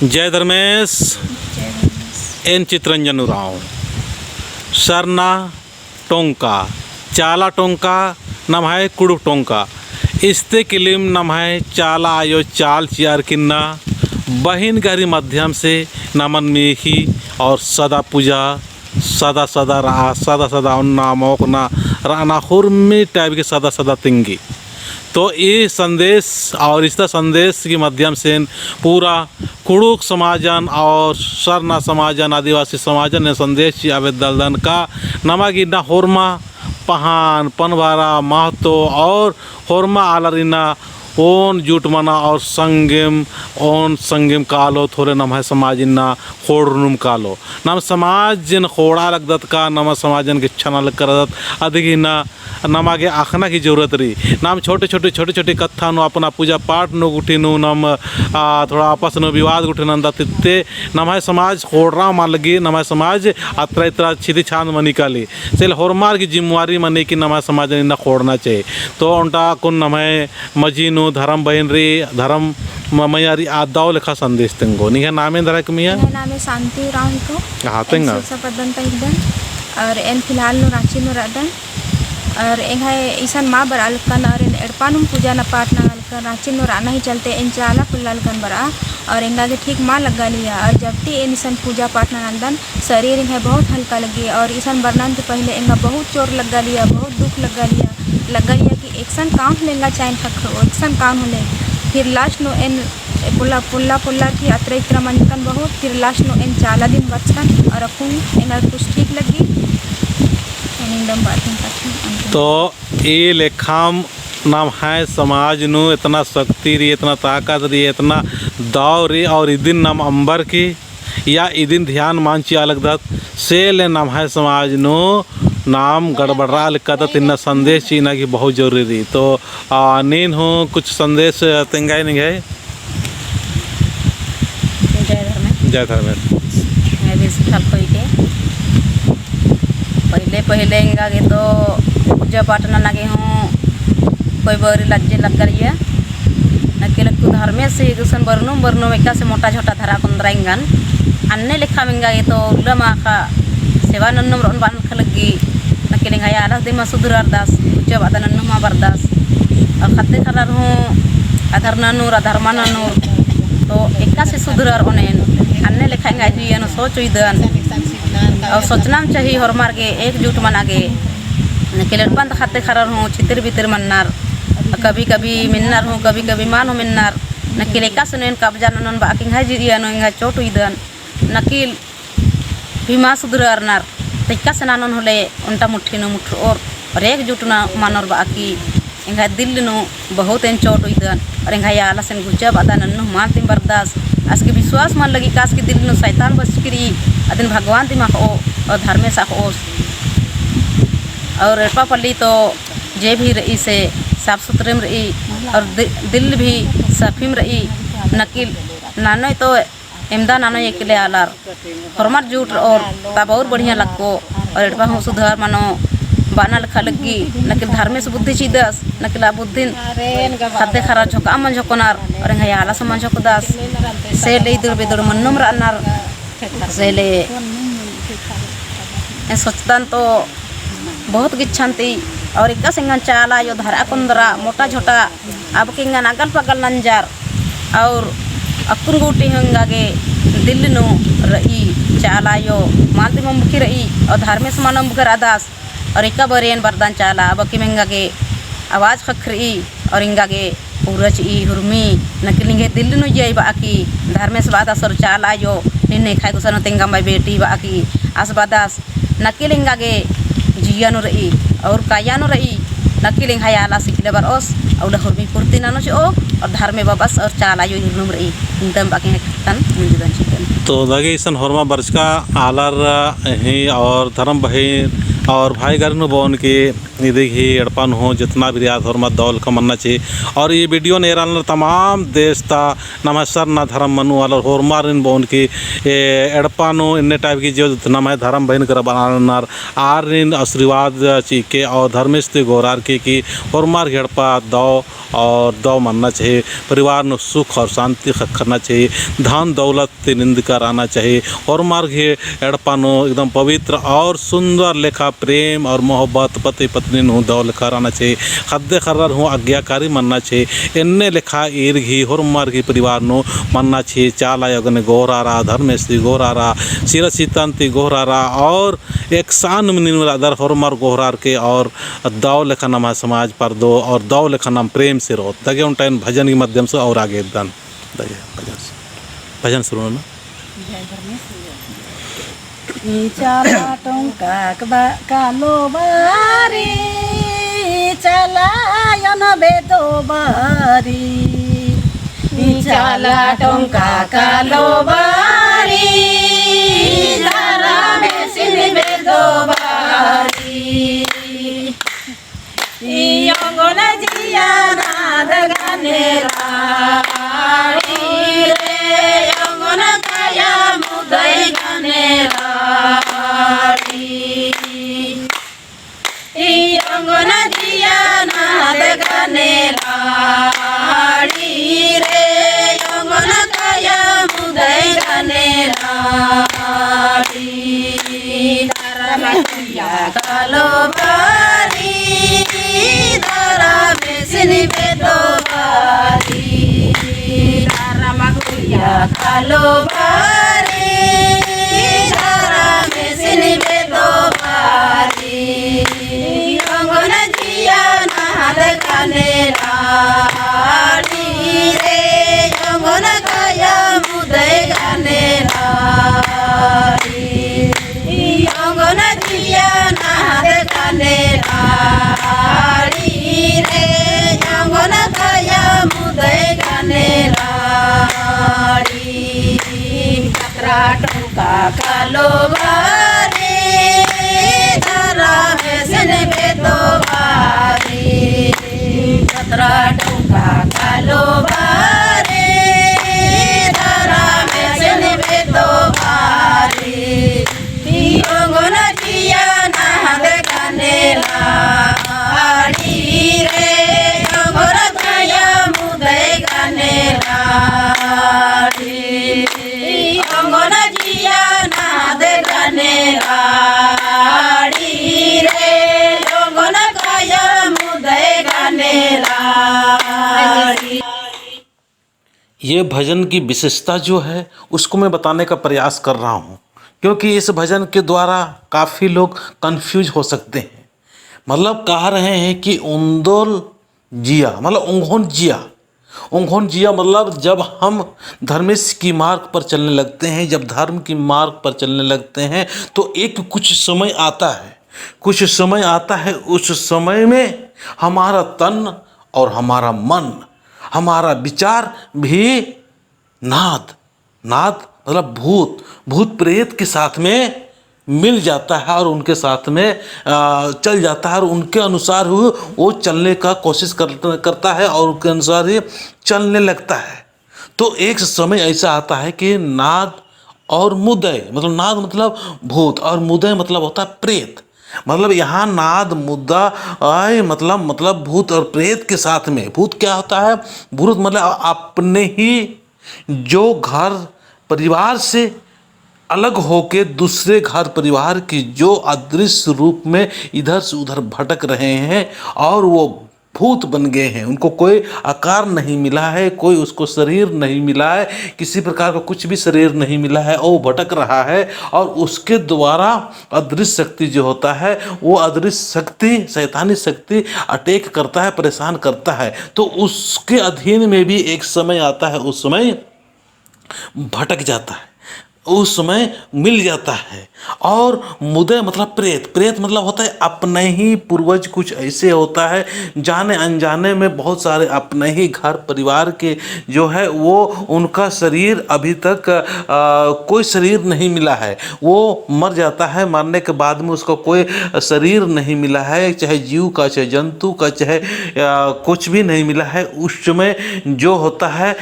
जय Dharmesh N Chittaranjan Rao Sarna tonka चाला tonka नम है कुड़ुक टोंका इस्ते किलिम नम है चाला आयो चाल चियार किन्ना बहिन गहरी माध्यम से नमन मेखी और सदा पूजा सदा सदा रहा सदा सदा उन्ना मोकना राना हुर्मी टाइप के सदा सदा तिंगी। तो ये संदेश और इस संदेश के माध्यम से पूरा कुड़ुक समाजन और सरना समाजन आदिवासी समाजन ने संदेश आवेदन का नमागी ना होरमा पहान पनवारा महतो और होरमा आलरिना ओन जूट मना और संगम कालो थोड़े नम है समाजिना खोड़नुम कालो नम समाज जिन खोड़ा लगदत का नम समाजन के छना लग करदत अधिक ना नमागे आखना की जरूरत रही नाम छोटे छोटे कथा नो अपना पूजा पाठ नो गुठी नो नम थोड़ा आपस नो विवाद गुठी नंदा तित्ते नम है समाज खोड़ा मान लगी नम है समाज अत्र इतना छिदी छांद मनी काली सेल होरमार की जिम्मेवारी मनी की नम है समाज ने खोड़ना चाहिए। तो उनका कुन नम है मजीनो धर्म बहन रे धर्म मयारी आदाव लेखा संदेश तेंगो निहे नामे धरा कमिया नामे शांति राम को हाँ तेंगा सपदन तइदन और एन फिलहाल नो रांची नो रदन और एंगाय ईसान माँ बर अलकन और इन एड़पानुम पूजा न पाठ न अलकन रांची नो राना ही चलते इन चाला पुल्लालकन बरा और इंगा के ठीक माँ लगा लिया और जब ती इन ईसान पूजा पाठ न नंदन शरीर इंगा बहुत हल्का लगी और ईसान बरनान तो पहले इंगा बहुत चोट लगा लिया बहुत दुख लगा लिया कि एक सन काम लेंगा चाइन खखरो एक सन काम होले फिर लास्ट नो इन पुल्ला की अत्र इतना मंजकन बहुत फिर लास्ट नो इन चाला दिन बचकन और अपुन इंगा कुछ ठीक लगी एकदम बातें। तो ये लेखाम नाम है समाज नु इतना शक्ति रही इतना ताकत रही इतना दाव रही और इदिन नाम अंबर की या इदिन ध्यान मानची अलग दत से ले नाम है समाज नु नाम गड़बड़ा लिखा तिन्ना संदेश चीना की बहुत जरूरी रही। तो नीन हूँ कुछ संदेश तेंगाई नहीं है। जय धर्मेश मैं भी सिखल कोई के पहले इंगा के तो पूजा पाठ न लगे हूँ कोई बरी लज्जे लग करिए नके लगू धर्मे से गुसन बरनू में से मोटा छोटा धरा कुंद्राइंगन अन्य लिखा मिंगा ये तो उल्लमा का सेवा नन्नम रोन बान खलगी नके लिंगा या आलस दिमा सुधर अरदास पूजा बादा नन्नम मा बरदास और खत्ते खरार हूँ अधर ननूर अधर्मा ननूर तो एका से सुधर ओने अन्य लिखा इंगा जी न सोच इदन और सोचना चाहिए हर मार के एकजुट मना के किलरपन खाते खरार हूँ छितर बितर मन्नार कभी कभी मिन्नार हूँ कभी कभी मान हूँ मिन्नार नकिल एका सुनेन कब्जा नन बाकी है जी नो चोट इदन नकिल भीमा सुधर अरनार तिक्का से नानन होले उनटा मुट्ठी नो मुठ और एकजुट ना मानर बाकी इंगा दिल नो बहुत एन चोट इदन और इंगा याला सेन गुज्जा बादा नन्नु मान तिम बर्दास आज के विश्वास मान लगी कास के दिल नो शैतान बसकरी अदिन भगवान दिमाग ओ और धर्मे सा ओस और एरपा पल्ली तो जे भी रही से साफ सुथरे में रही और दिल भी सफीम रही नकिल नानो तो इमदा नानो ये किले आलार फरमार जूट और तब और बढ़िया लगो और एरपा हूँ सुधार मानो बाना लिखा लगी नकिल धर्मे से बुद्धि चीदस नकिल बुद्धि खाते खरा झोंका मन झोंकनार और इंगा आला समान झोंकदास से ले दूर बेदूर मन्नुम रानार से ले सोचतान तो बहुत गिच्छांति और इक्का सिंगन चाला यो धरा कुंदरा मोटा छोटा अब किंगन अगल पगल नंजार और अकुन गुटी हंगा के दिल नो रही चाला यो मालती मुखी रही और धर्मे समानम बुकर अदास और इक्का बरेन बरदान चाला अब कि मंगा के आवाज खखरी और इंगा के पूरच ई हुरमी नकिलिंगे दिल नो जय बाकी धर्मे से बादा सर चाला यो निन्ने खाई गुसनो तिंगा माई बेटी बाकी आस बादास नकिलिंगा के जियानो रही और कायानो रही नकिलिंग हायाला सिखले बर ओस और हुरमी पुर्ति नानो छो और धर्मे बाबस और चाला यो हिरनुम रही इंदम बाकी तन मुंजदन चिकन तो लगे इसन होरमा बरस का आलर ही और धर्म बहिन और भाई गारिनो बोन के निधि ही एड़पन हो जितना भी रियाज और मत दौल का मनना चाहिए। और ये वीडियो ने तमाम देश था नमस्कार ना धर्म मनु वाला होरमार इन बोन की एड़पानो इन्ने टाइप की जो नम धर्म बहन कर बनानार आर इन आशीर्वाद चीके और धर्मेश गोरार की होरमार एड़पा दौ और दौ मानना चाहिए। परिवार में सुख और शांति करना चाहिए। धन दौलत निंद कर आना चाहिए। और मार्ग एड़पानो एकदम पवित्र और सुंदर लेखा प्रेम और मोहब्बत पति पत्नी नु दौल कर आना चाहिए। खद्दे खर्र हूँ आज्ञाकारी मानना चाहिए। इन्ने लेखा ईर घी होर मार्ग परिवार नु मानना चाहिए। चाला यगन गोरारा धर्मेश्वरी गोरारा सिरसीतांति गोरारा और एक शान दर होर मार गोहरार के और दौ लेखा नाम समाज पर दो और दौ लेखा नाम प्रेम से रो दगे उन टाइम भजन के माध्यम से और आगे दान दगे भजन शुरू ना चला टोंका कालो बारी चलायन बेदो बारी चला टोंका कालो बारी धारा में सिन बेदो बारी योगन जिया नाद गाने राड़ी रे योगन काया मुदई गाने राड़ी योगन जिया नाद गाने राड़ी रे योगन काया मुदई गाने राड़ी कालो बारी धारा में सिनी बेदो बारी धारा मगुया कालो बारी धारा में सिनी बेदो बारी अंगन जिया नाद गाने राड़ी रे अंगन काया मुदय गाने राड़ी अंगन जिया नाद गाने राड़ी रे अंगन काया मुदय गाने राड़ी कतरा टोंका कालो बारी धारा में सिन बेदो बारी कतरा टोंका कालो बारी धारा में सिन बेदो बारी अंगन जिया नाद गाने राड़ी रे अंगन काया मुदय गाने राड़ी अंगन जिया नाद गाने राड़ी रे अंगन काया मुदय गाने राड़ी। ये भजन की विशेषता जो है उसको मैं बताने का प्रयास कर रहा हूँ, क्योंकि इस भजन के द्वारा काफ़ी लोग कंफ्यूज हो सकते हैं। मतलब कह रहे हैं कि उंदोल जिया मतलब उंघोन जिया मतलब जब हम धर्मेश की मार्ग पर चलने लगते हैं, जब धर्म की मार्ग पर चलने लगते हैं तो एक कुछ समय आता है उस समय में हमारा तन और हमारा मन हमारा विचार भी नाद मतलब भूत प्रेत के साथ में मिल जाता है और उनके साथ में चल जाता है और उनके अनुसार वो चलने का कोशिश करता है और उनके अनुसार ही चलने लगता है। तो एक समय ऐसा आता है कि नाद और मुदय मतलब नाद मतलब भूत और मुदय मतलब होता है प्रेत। मतलब यहाँ नाद मुद्दा आय मतलब भूत और प्रेत के साथ में। भूत क्या होता है? भूत मतलब अपने ही जो घर परिवार से अलग होके दूसरे घर परिवार की जो अदृश्य रूप में इधर से उधर भटक रहे हैं और वो भूत बन गए हैं। उनको कोई आकार नहीं मिला है, कोई उसको शरीर नहीं मिला है, किसी प्रकार का कुछ भी शरीर नहीं मिला है और वो भटक रहा है। और उसके द्वारा अदृश्य शक्ति जो होता है वो अदृश्य शक्ति शैतानी शक्ति अटैक करता है, परेशान करता है। तो उसके अधीन में भी एक समय आता है, उस समय भटक जाता है। उस समय मिल जाता है। और मुदय मतलब प्रेत, प्रेत मतलब होता है अपने ही पूर्वज, कुछ ऐसे होता है जाने अनजाने में बहुत सारे अपने ही घर परिवार के जो है वो उनका शरीर अभी तक कोई शरीर नहीं मिला है, वो मर जाता है, मरने के बाद में उसका कोई शरीर नहीं मिला है, चाहे जीव का चाहे जंतु का चाहे कुछ भी नहीं मिला है। उस समय जो होता है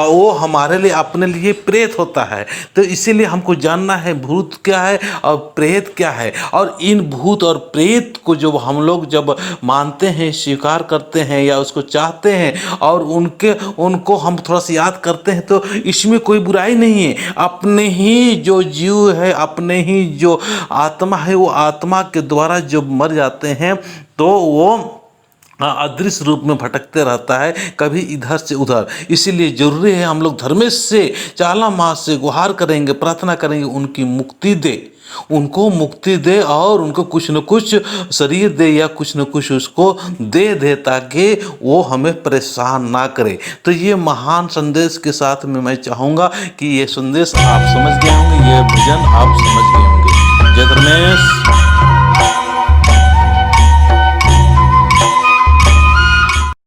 वो हमारे लिए अपने लिए प्रेत होता है। तो इसीलिए हमको जानना है भूत क्या है और प्रेत क्या है। और इन भूत और प्रेत को जब हम लोग जब मानते हैं, स्वीकार करते हैं या उसको चाहते हैं और उनको हम थोड़ा सा याद करते हैं, तो इसमें कोई बुराई नहीं है। अपने ही जो जीव है, अपने ही जो आत्मा है, वो आत्मा के द्वारा जब मर जाते हैं तो वो अदृश्य रूप में भटकते रहता है, कभी इधर से उधर। इसीलिए जरूरी है हम लोग धर्मेश से चाला माँ से गुहार करेंगे, प्रार्थना करेंगे उनकी मुक्ति दे, उनको मुक्ति दे और उनको कुछ न कुछ शरीर दे या कुछ न कुछ उसको दे ताकि वो हमें परेशान ना करे। तो ये महान संदेश के साथ में मैं चाहूँगा कि ये संदेश आप समझ गए होंगे। ये